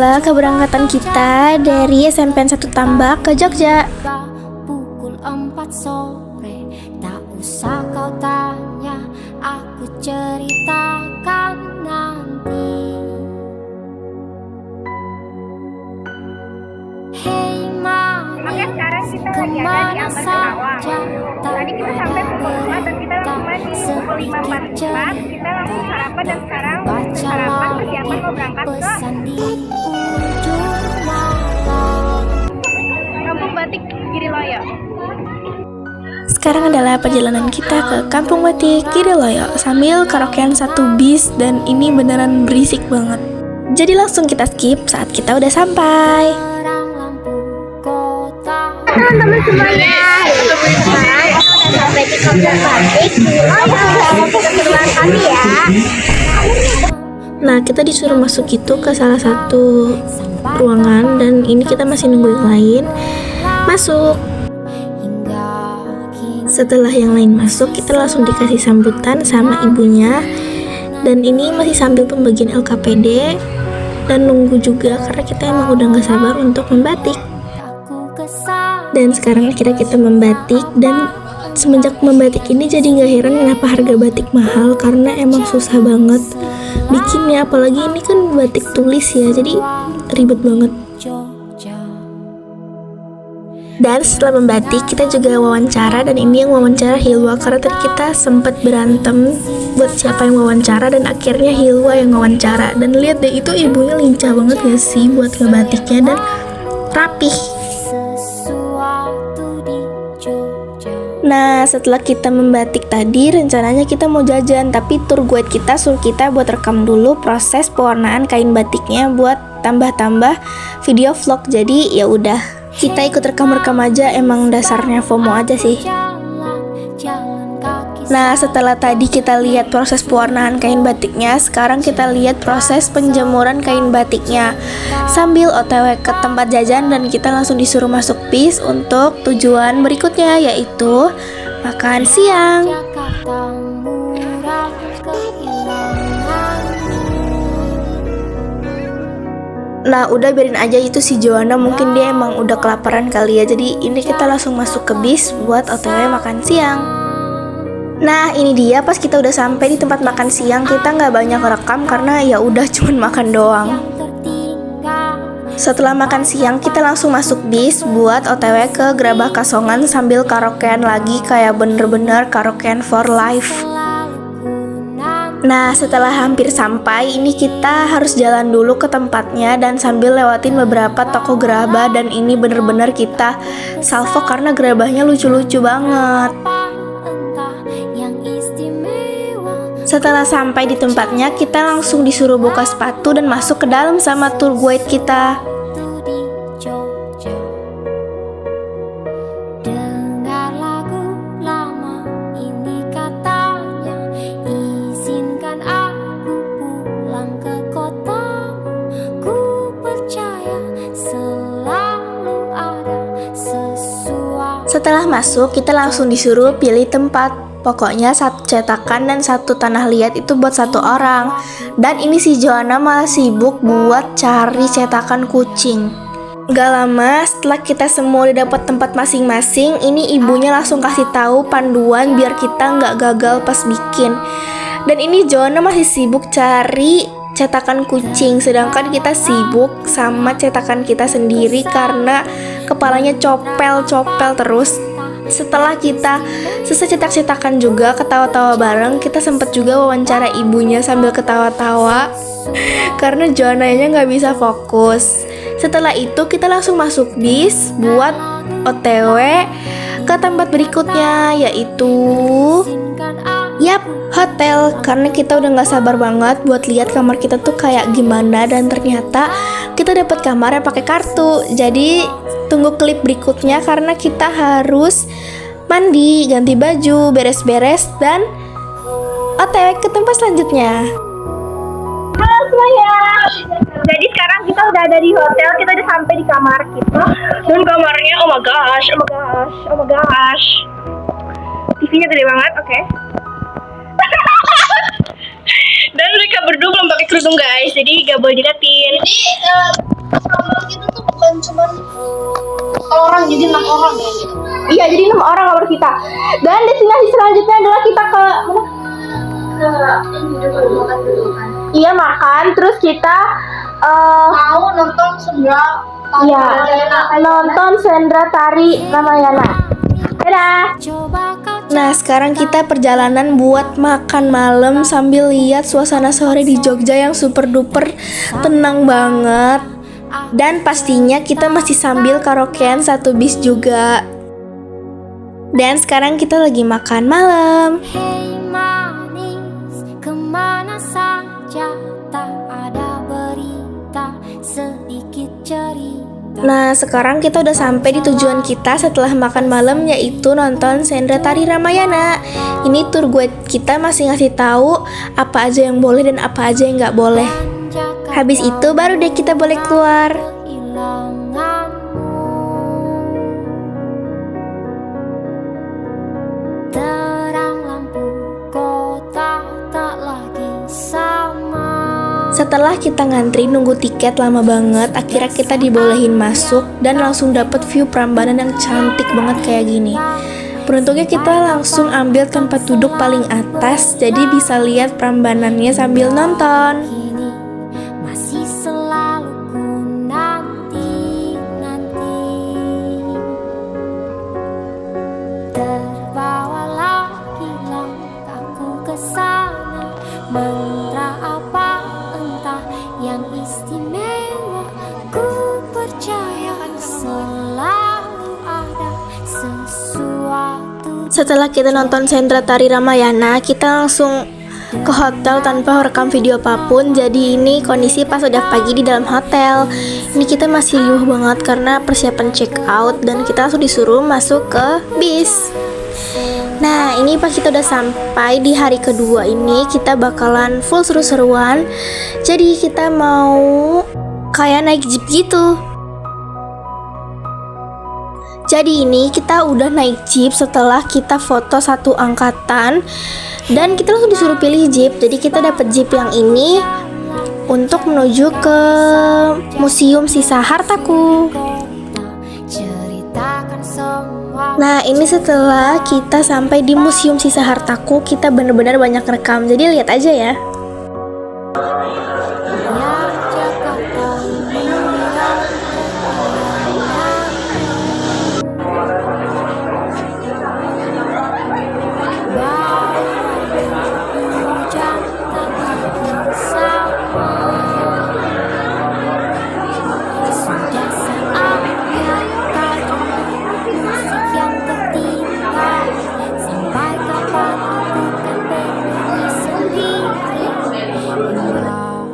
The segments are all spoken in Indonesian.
adalah keberangkatan kita dari SMPN 1 Tambak ke Jogja. Pukul 4 sore, tak usah kau tanya, aku ceritakan nanti. Hey mami, Oke, sekarang kita lagi ada di Ambar Kerawang. Tadi kita sampai pukul 4 dan kita cuma di pukul 5.44. Kita langsung sarapan dan sekarang sarapan persiapan mau berangkat ke Kampung Batik Giriloyo. Sekarang adalah perjalanan kita ke Kampung Batik Giriloyo sambil karaokean 1 bis, dan ini beneran berisik banget. Jadi langsung kita skip saat kita udah sampai. Teman-teman semuanya, sekarang kita udah sampai di Kampung Batik Giriloyo. Keseruan kami ya. Nah, kita disuruh masuk itu ke salah satu ruangan, dan ini kita masih nunggu yang lain masuk. Setelah yang lain masuk, kita langsung dikasih sambutan sama ibunya. Dan ini masih sambil pembagian LKPD dan nunggu juga karena kita emang udah gak sabar untuk membatik. Dan sekarang akhirnya kita membatik, dan semenjak membatik ini jadi gak heran kenapa harga batik mahal, karena emang susah banget bikinnya, apalagi ini kan batik tulis ya, jadi ribet banget. Dan setelah membatik kita juga wawancara, dan ini yang wawancara Hilwa karena tadi kita sempat berantem buat siapa yang wawancara, dan akhirnya Hilwa yang wawancara. Dan lihat deh, itu ibunya lincah banget gak sih buat ngebatiknya, dan rapih. Nah, setelah kita membatik tadi, rencananya kita mau jajan, tapi tour guide kita suruh kita buat rekam dulu proses pewarnaan kain batiknya buat tambah-tambah video vlog. Jadi ya udah, kita ikut rekam-rekam aja, emang dasarnya FOMO aja sih. Nah, setelah tadi kita lihat proses pewarnaan kain batiknya, sekarang kita lihat proses penjemuran kain batiknya sambil OTW ke tempat jajan, dan kita langsung disuruh masuk bis untuk tujuan berikutnya, yaitu makan siang. Nah, udah biarin aja itu si Joanna, mungkin dia emang udah kelaparan kali ya. Jadi ini kita langsung masuk ke bis buat OTW makan siang. Nah, ini dia pas kita udah sampai di tempat makan siang, kita nggak banyak rekam karena ya udah cuman makan doang. Setelah makan siang kita langsung masuk bis buat OTW ke Gerabah Kasongan sambil karaokean lagi, kayak bener-bener karaokean for life. Nah, setelah hampir sampai, ini kita harus jalan dulu ke tempatnya dan sambil lewatin beberapa toko gerabah, dan ini bener-bener kita salvo karena gerabahnya lucu-lucu banget. Setelah sampai di tempatnya, kita langsung disuruh buka sepatu dan masuk ke dalam sama tour guide kita. Setelah masuk, kita langsung disuruh pilih tempat. Pokoknya 1 cetakan dan 1 tanah liat itu buat 1 orang. Dan ini si Joanna malah sibuk buat cari cetakan kucing. Gak lama setelah kita semua udah dapat tempat masing-masing, ini ibunya langsung kasih tahu panduan biar kita nggak gagal pas bikin. Dan ini Joanna masih sibuk cari cetakan kucing, sedangkan kita sibuk sama cetakan kita sendiri karena kepalanya copel-copel terus. Setelah kita selesai cetak-cetakan juga, ketawa-tawa bareng, kita sempat juga wawancara ibunya sambil ketawa-tawa karena Joanna-nya nggak bisa fokus. Setelah itu kita langsung masuk bis buat OTW ke tempat berikutnya, yaitu hotel, karena kita udah nggak sabar banget buat lihat kamar kita tuh kayak gimana, dan ternyata kita dapat kamar yang pakai kartu. Jadi tunggu klip berikutnya karena kita harus mandi, ganti baju, beres-beres, dan OTW ke tempat selanjutnya. Halo semuanya. Jadi sekarang kita udah ada di hotel, kita udah sampai di kamar kita. Dan kamarnya, oh my gosh. TV-nya gede banget, oke. Dan mereka berdua belum pakai Kerudung guys, jadi gak boleh diliatin. Jadi kamar kita tuh bukan cuma orang, jadi 6 orang ya gitu. Iya, jadi 6 orang kamar kita. Dan destinasi selanjutnya adalah kita ke Makan dulu kan. iya makan, terus kita Mau nonton Sendra. iya nonton Sendra Tari Ramayana. Dadah. Coba kau Nah, sekarang kita perjalanan buat makan malam sambil lihat suasana sore di Jogja yang super duper tenang banget. Dan pastinya kita masih sambil karaokean satu bis juga. Dan sekarang kita lagi makan malam. Hei manis, kemana saja? Tak ada berita, sedikit cerita. Nah, sekarang kita udah sampai di tujuan kita setelah makan malam, yaitu nonton Sendra Tari Ramayana. Ini tour guide kita masih ngasih tahu apa aja yang boleh dan apa aja yang nggak boleh. Habis itu baru deh kita boleh keluar. Kehilanganmu, terang lampu kota tak lagi sama. Setelah kita ngantri nunggu tiket lama banget, akhirnya kita dibolehin masuk dan langsung dapet view Prambanan yang cantik banget kayak gini. Beruntungnya kita langsung ambil tempat duduk paling atas, jadi bisa lihat Prambanannya sambil nonton. Kini masih selalu ku nanti-nanti. Terbawalah langkahku ke sana, mantra apa entah yang istimewa. Ku percaya selalu ada sesuatu. Setelah kita nonton Sendra Tari Ramayana, kita langsung ke hotel tanpa rekam video apapun. Jadi ini kondisi pas udah pagi di dalam hotel. Ini kita masih riuh banget karena persiapan check out dan kita langsung disuruh masuk ke bis. Nah, ini pas kita udah sampai di hari kedua ini, kita bakalan full seru-seruan. Jadi kita mau kayak naik jeep gitu. Jadi ini kita udah naik jeep setelah kita foto satu angkatan dan kita langsung disuruh pilih jeep. Jadi kita dapet jeep yang ini untuk menuju ke Museum Sisa Hartaku. Ceritakan semua. Nah, ini setelah kita sampai di Museum Sisa Hartaku, kita bener-bener banyak rekam. Jadi lihat aja ya.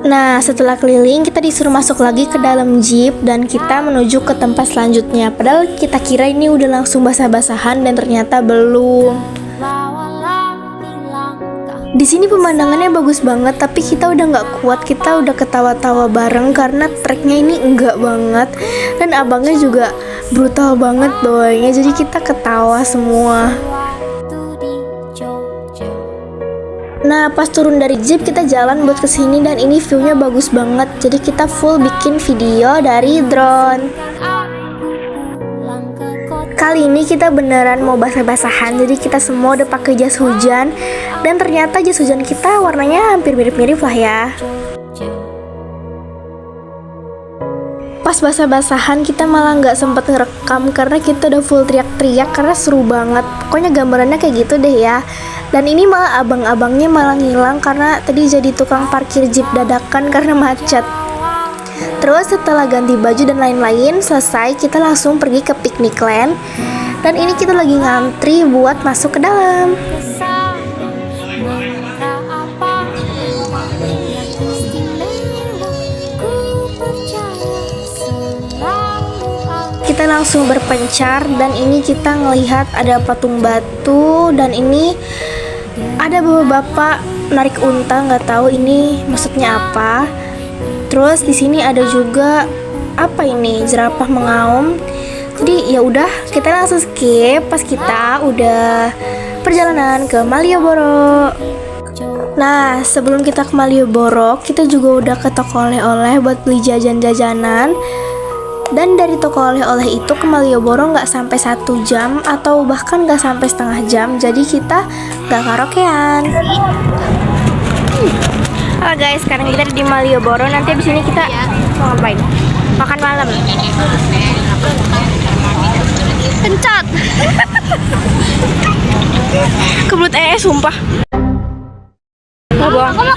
Nah, setelah keliling, kita disuruh masuk lagi ke dalam jeep dan kita menuju ke tempat selanjutnya. Padahal kita kira ini udah langsung basah-basahan dan ternyata belum. Di sini pemandangannya bagus banget, tapi kita udah nggak kuat. Kita udah ketawa-tawa bareng karena treknya ini enggak banget dan abangnya juga brutal banget bawanya. Jadi kita ketawa semua. Nah, pas turun dari jeep kita jalan buat kesini dan ini view-nya bagus banget. Jadi kita full bikin video dari drone. Kali ini kita beneran mau basah-basahan. Jadi kita semua udah pakai jas hujan dan ternyata jas hujan kita warnanya hampir mirip-mirip lah ya. Pas basah-basahan kita malah nggak sempet ngerekam karena kita udah full teriak-teriak karena seru banget. Pokoknya gambarannya kayak gitu deh ya. Dan ini malah abang-abangnya malah ngilang karena tadi jadi tukang parkir jeep dadakan karena macet. Terus setelah ganti baju dan lain-lain selesai, kita langsung pergi ke picnic land. Dan ini kita lagi ngantri buat masuk ke dalam. Kita langsung berpencar dan ini kita ngelihat ada patung batu dan ini ada bapak-bapak narik unta, nggak tahu ini maksudnya apa. Terus di sini ada juga apa ini, jerapah mengaum. Jadi ya udah kita langsung skip pas kita udah perjalanan ke Malioboro. Nah, sebelum kita ke Malioboro, kita juga udah ke toko oleh-oleh buat beli jajan-jajanan. Dan dari toko oleh-oleh itu ke Malioboro nggak sampai 1 jam atau bahkan nggak sampai setengah jam. Jadi kita nggak karaokean. Halo guys, sekarang kita di Malioboro. Nanti abis ini kita mau ngapain? Makan malam. Pencet. Kebelut sumpah. Nggak bohong.